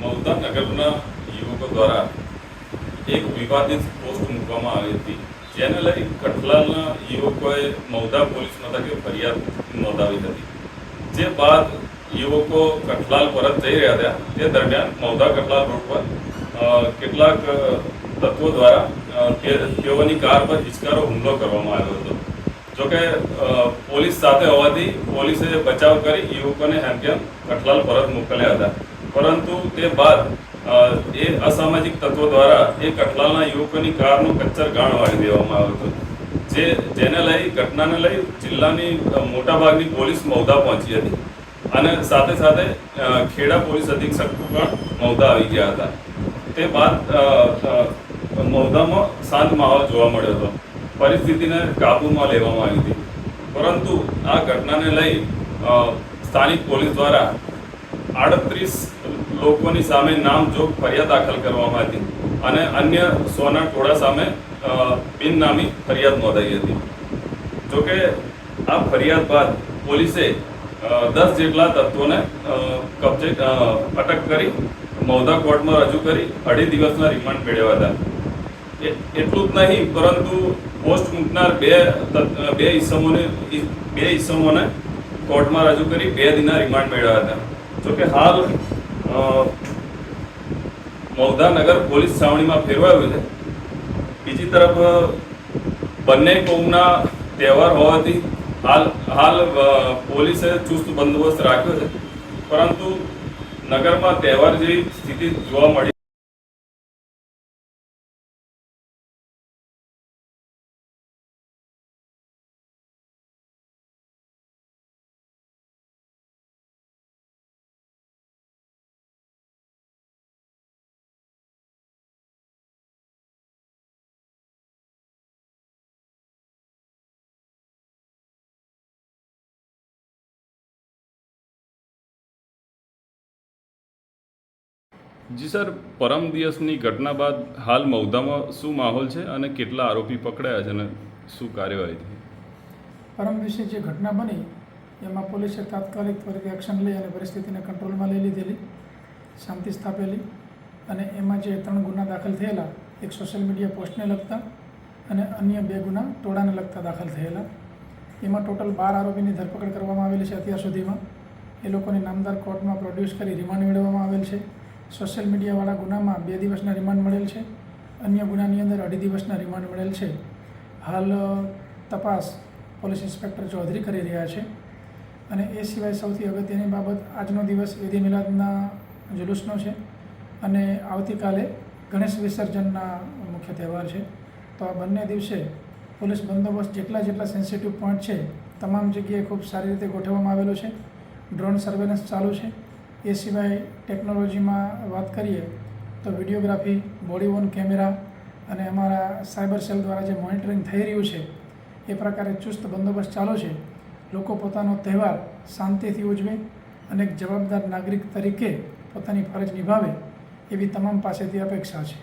મૌદા નગરના યુવકો દ્વારા એક વિવાદિત પોસ્ટ મૂકવામાં આવી હતી, જેને લઈ કઠલાલના યુવકોએ મૌદા પોલીસ મથકે ફરિયાદ નોંધાવી હતી. જે બાદ યુવકો કઠલાલ પરત જઈ રહ્યા હતા તે દરમિયાન મૌદા કઠલાલ રોડ પર કેટલાક તત્વો દ્વારા તેઓની કાર પર હિચકારો હુમલો કરવામાં આવ્યો હતો. જોકે પોલીસ સાથે હોવાથી પોલીસે બચાવ કરી યુવકોને હેમખેમ કઠલાલ પરત મોકલ્યા હતા, પરંતુ તે બાદ એ અસામાજિક તત્વો દ્વારા એ કઠલાલના યુવકોની કારનું કચ્ચર ગાણ વાળી દેવામાં આવ્યું હતું, જેને લઈ ઘટનાને લઈ જિલ્લાની મોટાભાગની પોલીસ મૌદા પહોંચી હતી અને સાથે સાથે ખેડા પોલીસ અધિક્ષક પણ મૌદા આવી ગયા હતા. તે બાદ મૌદામાં શાંત માહોલ જોવા મળ્યો હતો, પરિસ્થિતિને કાબૂમાં લેવામાં આવી હતી. પરંતુ આ ઘટનાને લઈ સ્થાનિક પોલીસ દ્વારા 38 લોકોની સામે નામજોગ ફરિયાદ દાખલ કરવામાં હતી અને અન્ય 100ના ટોળા સામે બિનનામી ફરિયાદ નોંધાઈ હતી. જોકે આ ફરિયાદ બાદ પોલીસે 10 જેટલા તત્વોને અટક કરી મૌદા કોર્ટમાં રજૂ કરી 2.5 દિવસના રિમાન્ડ મેળવ્યા હતા. એટલું જ નહીં, પરંતુ પોસ્ટ મૂકનાર બે ઈસમોને કોર્ટમાં રજૂ કરી 2 દિનના રિમાન્ડ મેળવ્યા હતા. જોકે હાલ મૌદા નગર પોલીસ છાવણીમાં ફેરવાયું છે. બીજી તરફ બંને કોમના તહેવાર હોવાથી હાલ પોલીસે ચુસ્ત બંદોબસ્ત રાખ્યો છે, પરંતુ નગરમાં તહેવાર જેવી સ્થિતિ જોવા મળી. જી સર, પરમ દિવસની ઘટના બાદ હાલ મૌદામાં શું માહોલ છે અને કેટલા આરોપી પકડાયા છે અને શું કાર્યવાહી થઈ? પરમ દિવસે જે ઘટના બની એમાં પોલીસે તાત્કાલિક ત્વરિત એક્શન લઈ અને પરિસ્થિતિને કંટ્રોલમાં લઈ લીધેલી, શાંતિ સ્થાપેલી અને એમાં જે 3 ગુના દાખલ થયેલા, એક સોશિયલ મીડિયા પોસ્ટને લગતા અને અન્ય 2 ગુના ટોળાને લગતા દાખલ થયેલા. એમાં ટોટલ 12 આરોપીની ધરપકડ કરવામાં આવેલી છે અત્યાર સુધીમાં. એ લોકોને નામદાર કોર્ટમાં પ્રોડ્યુસ કરી રિમાન્ડ મેળવવામાં આવેલ છે. સોશિયલ મીડિયાવાળા ગુનામાં 2 દિવસના રિમાન્ડ મળેલ છે, અન્ય ગુનાની અંદર 2.5 દિવસના રિમાન્ડ મળેલ છે. હાલ તપાસ પોલીસ ઇન્સ્પેક્ટર ચૌધરી કરી રહ્યા છે. અને એ સિવાય સૌથી અગત્યની બાબત, આજનો દિવસ ઈદ મિલાદના જુલુસનો છે અને આવતીકાલે ગણેશ વિસર્જનના મુખ્ય તહેવાર છે. તો આ બંને દિવસે પોલીસ બંદોબસ્ત જેટલા સેન્સિટિવ પોઈન્ટ છે તમામ જગ્યાએ ખૂબ સારી રીતે ગોઠવવામાં આવેલો છે. ડ્રોન સર્વેલન્સ ચાલુ છે. એ સિવાય ટેકનોલોજીમાં વાત કરીએ તો વિડીયોગ્રાફી, બોડી વોર્ન કેમેરા અને અમારા સાયબર સેલ દ્વારા જે મોનિટરિંગ થઈ રહ્યું છે એ પ્રકારે ચુસ્ત બંદોબસ્ત ચાલુ છે. લોકો પોતાનો તહેવાર શાંતિથી ઉજવે અને એક જવાબદાર નાગરિક તરીકે પોતાની ફરજ નિભાવે એવી તમામ પાસેથી અપેક્ષા છે.